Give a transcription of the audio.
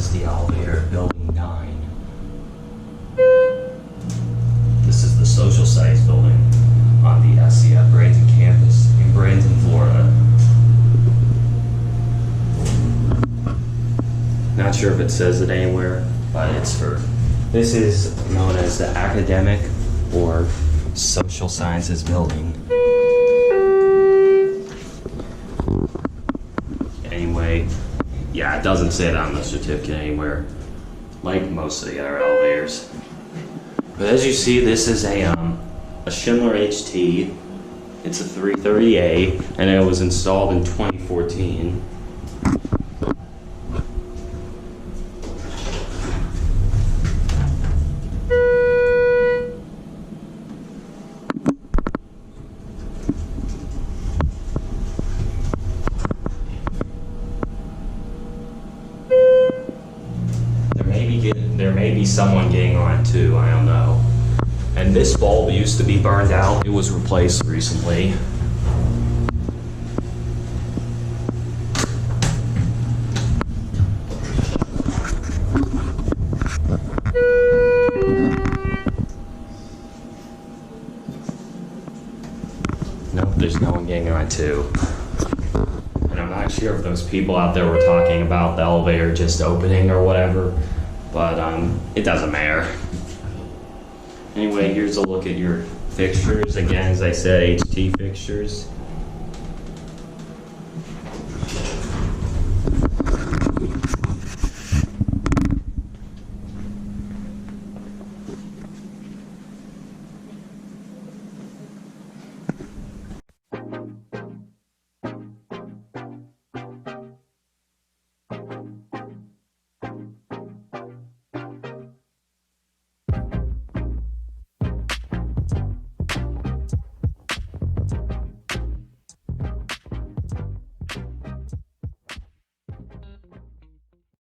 is the elevator at Building 9. This is the social science building on the SCF Bradenton campus in Bradenton, Florida. Not sure if it says it anywhere, but this is known as the Academic or Social Sciences Building. Anyway, yeah, it doesn't say it on the certificate anywhere, like most of the other elevators. But as you see, this is a Schindler HT. It's a 330A, and it was installed in 2014. There may be someone getting on it too, I don't know. And this bulb used to be burned out. It was replaced recently. Nope, there's no one getting on it too. And I'm not sure if those people out there were talking about the elevator just opening or whatever. But it doesn't matter. Anyway, here's a look at your fixtures. Again, as I said, HT fixtures.